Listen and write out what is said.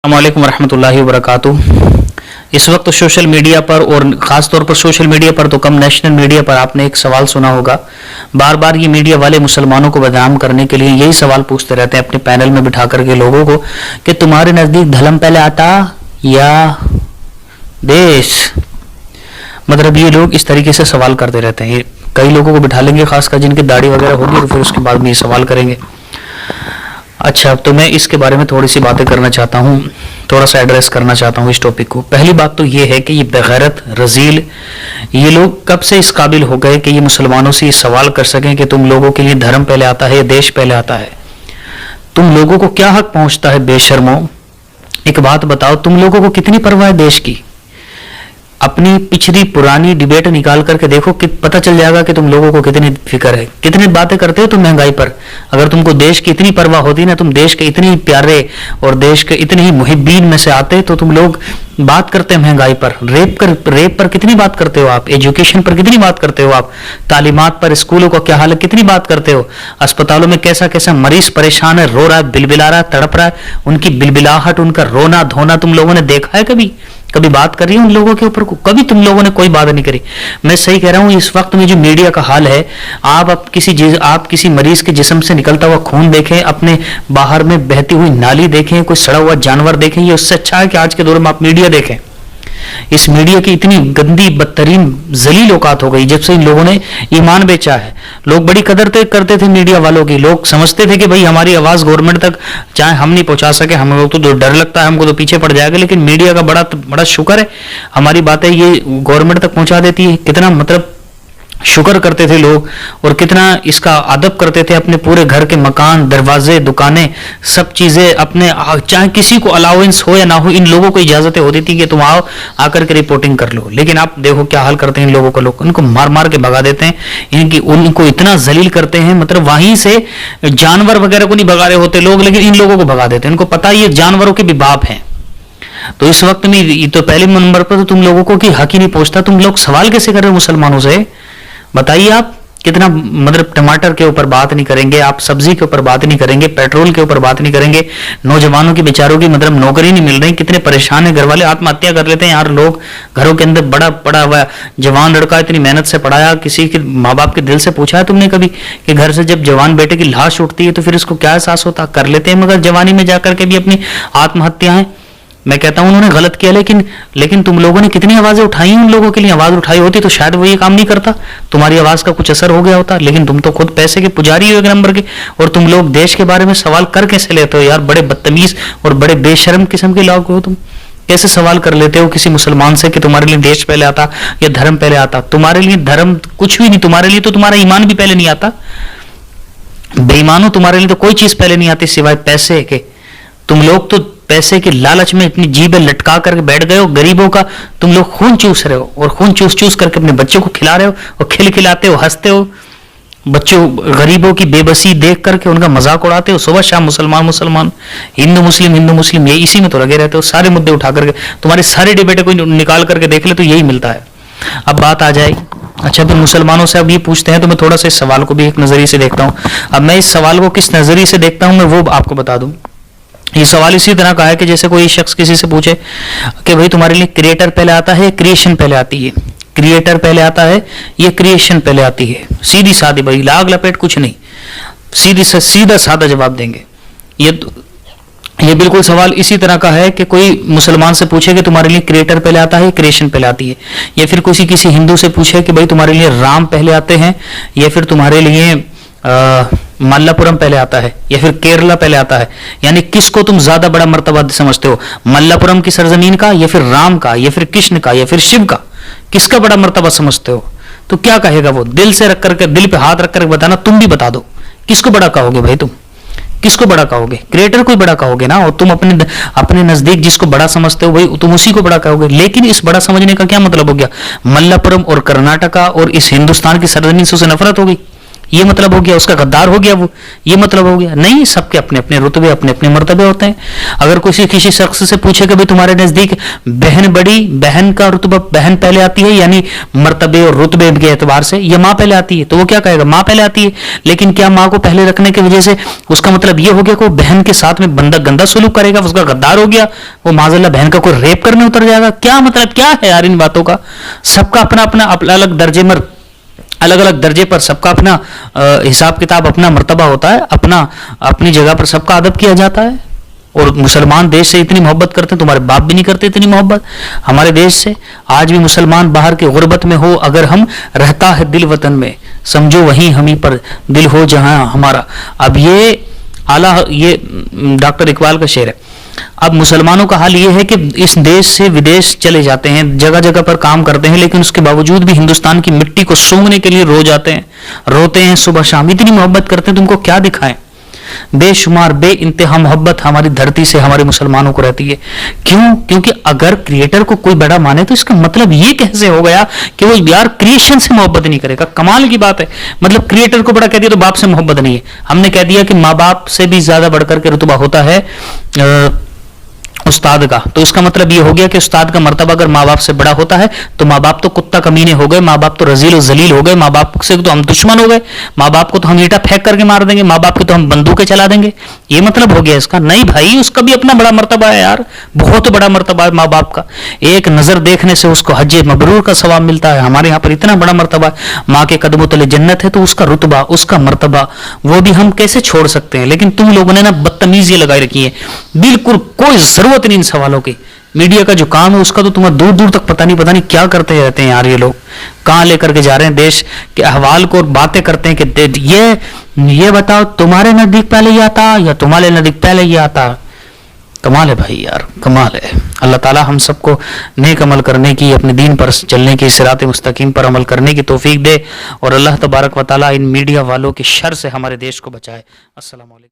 अस्सलामुअलैकुम वरहमतुल्लाहि वबरकातुहू। इस वक्त सोशल मीडिया पर और ख़ास तौर पर सोशल मीडिया पर तो कम नेशनल मीडिया पर आपने एक सवाल सुना होगा। बार बार ये मीडिया वाले मुसलमानों को बदनाम करने के लिए यही सवाल पूछते रहते हैं अपने पैनल में बिठा करके लोगों को कि तुम्हारे नज़दीक धर्म पहले आता या देश। मतलब ये लोग इस तरीके से सवाल करते रहते हैं। कई लोगों को बिठा लेंगे, खासकर जिनकी दाढ़ी वगैरह होगी, तो फिर उसके बाद में ये सवाल करेंगे। अच्छा, तो मैं इसके बारे में थोड़ी सी बातें करना चाहता हूँ, थोड़ा सा एड्रेस करना चाहता हूँ इस टॉपिक को। पहली बात तो ये है कि ये बेगैरत रजील ये लोग कब से इस काबिल हो गए कि ये मुसलमानों से ये सवाल कर सकें कि तुम लोगों के लिए धर्म पहले आता है या देश पहले आता है। तुम लोगों को क्या हक पहुंचता है बेशर्मो? एक बात बताओ, तुम लोगों को कितनी परवाह है देश की? अपनी पिछली पुरानी डिबेट निकाल करके देखो कि पता चल जाएगा कि तुम लोगों को कितनी फिक्र है, कितनी बातें करते हो तुम महंगाई पर। अगर तुमको देश की इतनी परवाह होती ना, तुम देश के इतने ही प्यारे और देश के इतने ही मुहिब्बीन में से आते, तो तुम लोग बात करते हैं महंगाई पर, रेप पर कितनी बात करते हो आप, एजुकेशन पर कितनी बात करते हो आप, तालीमात पर, स्कूलों का क्या हाल है कितनी बात करते हो, अस्पतालों में कैसा कैसा मरीज परेशान है, रो रहा है, बिलबिला रहा है, तड़प रहा है, उनकी बिलबिलाहट, उनका रोना धोना तुम लोगों ने देखा है? कभी बात कर रही है उन लोगों के ऊपर? कभी तुम लोगों ने कोई बात नहीं करी। मैं सही कह रहा हूं, इस वक्त में जो मीडिया का हाल है, आप किसी मरीज के जिस्म से निकलता हुआ खून देखें, अपने बाहर में बहती हुई नाली देखें, कोई सड़ा हुआ जानवर देखें, ये उससे अच्छा है कि आज के दौर में आप मीडिया देखें। इस मीडिया की इतनी गंदी बदतरीन जलील औकात हो गई जब से इन लोगों ने ईमान बेचा है। लोग बड़ी कदर करते थे मीडिया वालों की, लोग समझते थे कि भाई हमारी आवाज गवर्नमेंट तक चाहे हम नहीं पहुंचा सके, हम लोग तो डर लगता है हमको तो पीछे पड़ जाएगा, लेकिन मीडिया का बड़ा शुक्र है, हमारी बातें ये गवर्नमेंट तक पहुंचा देती है। कितना मतलब शुक्र करते थे लोग और कितना इसका अदब करते थे। अपने पूरे घर के मकान, दरवाजे, दुकानें, सब चीजें अपने, चाहे किसी को अलाउंस हो या ना हो, इन लोगों को इजाजतें होती थी कि तुम आओ आकर के रिपोर्टिंग कर लो। लेकिन आप देखो क्या हाल करते हैं इन लोगों को, लोग उनको मार मार के भगा देते हैं, उनको इतना जलील करते हैं। मतलब वहीं से जानवर वगैरह को नहीं भगा रहे होते लोग, लेकिन इन लोगों को भगा देते हैं। इनको पता है ये जानवरों के भी बाप हैं। तो इस वक्त में तो पहले नंबर पर तो तुम लोगों को कि हक ही नहीं पहुंचता। तुम लोग सवाल कैसे कर रहे हो मुसलमानों से? बताइए आप कितना, मतलब टमाटर के ऊपर बात नहीं करेंगे आप, सब्जी के ऊपर बात नहीं करेंगे, पेट्रोल के ऊपर बात नहीं करेंगे, नौजवानों की बेचारों की मतलब नौकरी नहीं मिल रही, कितने परेशान है, घर वाले आत्महत्या कर लेते हैं यार। लोग घरों के अंदर बड़ा पड़ा हुआ जवान लड़का, इतनी मेहनत से पढ़ाया, किसी के माँ बाप के दिल से पूछा है तुमने कभी कि घर से जब जवान बेटे की लाश उठती है तो फिर इसको क्या एहसास होता? कर लेते हैं मगर जवानी में जाकर के भी अपनी आत्महत्याएं। मैं कहता हूं उन्होंने गलत किया, लेकिन तुम लोगों ने कितनी आवाजें उठाई उन लोगों के लिए। आवाज उठाई होती तो शायद वो ये काम नहीं करता, तुम्हारी आवाज का कुछ असर हो गया होता। लेकिन तुम तो खुद पैसे के पुजारी हो एक नंबर के, और तुम लोग देश के बारे में सवाल कर कैसे लेते हो यार? बड़े बदतमीज और बड़े बेशर्म किस्म के लोग हो तुम। कैसे सवाल कर लेते हो किसी मुसलमान से कि तुम्हारे लिए देश पहले आता या धर्म पहले आता? तुम्हारे लिए धर्म कुछ भी नहीं, तुम्हारे लिए तो तुम्हारा ईमान भी पहले नहीं आता। बेईमानो, तुम्हारे लिए तो कोई चीज पहले नहीं आती सिवाय पैसे के। तुम लोग तो पैसे के लालच में इतनी जीभें लटका करके बैठ गए हो। गरीबों का तुम लोग खून चूस रहे हो और खून चूस चूस करके अपने बच्चों को खिला रहे हो और खिलाते हो, हंसते हो। बच्चों गरीबों की बेबसी देख करके उनका मजाक उड़ाते हो। सुबह शाम मुसलमान, हिंदू मुस्लिम, ये इसी में तो लगे रहते हो। सारे मुद्दे उठा करके तुम्हारे सारे डिबेट को निकाल करके देख ले तो यही मिलता है। अब बात आ जाएगी, अच्छा फिर मुसलमानों से अब ये पूछते हैं, तो मैं थोड़ा सा इस सवाल को भी एक नजरिए से देखता हूँ। अब मैं इस सवाल को किस नजरिए से देखता हूँ मैं वो आपको बता दूं। ये सवाल इसी तरह का है कि जैसे कोई शख्स किसी से पूछे कि भाई तुम्हारे लिए क्रिएटर पहले आता है या क्रिएशन पहले आती है? क्रिएटर पहले आता है या क्रिएशन पहले आती है? सीधी सादी भाई, लाग लपेट कुछ नहीं, सीधा सादा जवाब देंगे। ये बिल्कुल सवाल इसी तरह का है कि कोई मुसलमान से पूछे कि तुम्हारे लिए क्रिएटर पहले आता है, क्रिएशन पहले आती है। या फिर किसी हिंदू से पूछे कि भाई तुम्हारे लिए राम पहले आते हैं या फिर तुम्हारे लिए मल्लापुरम पहले आता है या फिर केरला पहले आता है। यानी किसको तुम ज्यादा बड़ा मर्तबा समझते हो, मल्लापुरम की सरजमीन का या फिर राम का या फिर कृष्ण का या फिर शिव का? किसका बड़ा मर्तबा समझते हो? तो क्या कहेगा वो? दिल से रख करके, दिल पे हाथ रख करके बताना। तुम भी बता दो किसको बड़ा कहोगे भाई? तुम किसको बड़ा कहोगे? क्रिएटर को ही बड़ा कहोगे ना। और तुम अपने नजदीक जिसको बड़ा समझते हो भाई तुम उसी को बड़ा कहोगे। लेकिन इस बड़ा समझने का क्या मतलब हो गया? मल्लापुरम और कर्नाटका और इस हिंदुस्तान की सरजमीन से उसे नफरत हो गई। یہ مطلب ہو گیا اس کا غدار ہو گیا وہ، یہ مطلب ہو گیا؟ نہیں، سب کے اپنے اپنے رتبے، اپنے اپنے مرتبے ہوتے ہیں. اگر کسی شخص سے پوچھے کہ بھائی تمہارے نزدیک بہن بڑی، بہن کا رتبہ بہن پہلے آتی ہے یعنی مرتبے اور رتبے کے اعتبار سے، یا ماں پہلے آتی ہے، تو وہ کیا کہے گا؟ ماں پہلے آتی ہے. لیکن کیا ماں کو پہلے رکھنے کی وجہ سے اس کا مطلب یہ ہو گیا کہ وہ بہن کے ساتھ میں بندہ گندا سلوک کرے گا، اس کا غدار ہو گیا، وہ معاذ اللہ بہن کا کوئی ریپ کرنے اتر جائے گا؟ کیا مطلب کیا ہے یار ان باتوں کا؟ سب کا اپنا اپنا الگ درجے میں، الگ الگ درجے پر سب کا اپنا حساب کتاب، اپنا مرتبہ ہوتا ہے، اپنی جگہ پر سب کا ادب کیا جاتا ہے. اور مسلمان دیش سے اتنی محبت کرتے ہیں، تمہارے باپ بھی نہیں کرتے اتنی محبت ہمارے دیش سے. آج بھی مسلمان باہر کی غربت میں ہو، اگر ہم رہتا ہے دل وطن میں، سمجھو وہیں ہمیں پر دل ہو جہاں ہمارا. اب یہ ڈاکٹر اقبال کا شعر ہے. اب مسلمانوں کا حال یہ ہے کہ اس دیش سے ودیش چلے جاتے ہیں، جگہ جگہ پر کام کرتے ہیں، لیکن اس کے باوجود بھی ہندوستان کی مٹی کو سونگھنے کے لیے رو جاتے ہیں، روتے ہیں صبح شام. اتنی محبت کرتے ہیں، تم کو کیا دکھائیں؟ بے شمار بے انتہا محبت ہماری دھرتی سے ہمارے مسلمانوں کو رہتی ہے. کیوں؟ کیونکہ اگر کریٹر کو کوئی بڑا مانے تو اس کا مطلب یہ کیسے ہو گیا کہ وہ یار کریشن سے محبت نہیں کرے گا؟ کمال کی بات ہے. مطلب کریٹر کو بڑا کہہ دیا تو باپ سے محبت نہیں ہے. ہم نے کہہ دیا کہ ماں باپ سے بھی زیادہ بڑھ کر کے رتبہ ہوتا ہے استاد کا، تو اس کا مطلب یہ ہو گیا کہ استاد کا مرتبہ اگر ماں باپ سے بڑا ہوتا ہے تو ماں باپ تو کتا کمینے ہو گئے، ماں باپ تو رذیل و ذلیل ہو گئے، ماں باپ سے تو ہم دشمن ہو گئے، ماں باپ کو تو ہم اینٹا پھینک کر کے مار دیں گے، ماں باپ کو تو ہم بندوقیں چلا دیں گے. یہ مطلب ہو گیا اس کا؟ نہیں بھائی، اس کا بھی اپنا بڑا مرتبہ ہے یار، بہت بڑا مرتبہ ہے ماں باپ کا. ایک نظر دیکھنے سے اس کو حج مبرور کا ثواب ملتا ہے. ہمارے یہاں پر اتنا بڑا مرتبہ ہے، ماں کے قدموں تلے جنت ہے، تو اس کا رتبہ، اس کا مرتبہ وہ بھی ہم کیسے چھوڑ سکتے ہیں؟ لیکن تم لوگوں نے نا بدتمیزی لگائی رکھی ہے، بالکل کوئی ضرورت نہیں ان سوالوں کی. میڈیا کا جو کام ہے اس کا تو تمہیں دور دور تک پتہ نہیں کیا کرتے رہتے ہیں یار. یہ لوگ کہاں لے کر کے جا رہے ہیں دیش کے احوال کو، اور باتیں کرتے ہیں کہ یہ بتاؤ تمہارے نزدیک پہلے یہ آتا یا تمہارے نزدیک پہلے یہ آتا. کمال ہے بھائی یار، کمال ہے. اللہ تعالی ہم سب کو نیک عمل کرنے کی، اپنے دین پر چلنے کی، صراط مستقیم پر عمل کرنے کی توفیق دے، اور اللہ تبارک و تعالی ان میڈیا والوں کے شر سے ہمارے دیش کو بچائے. السلام علیکم.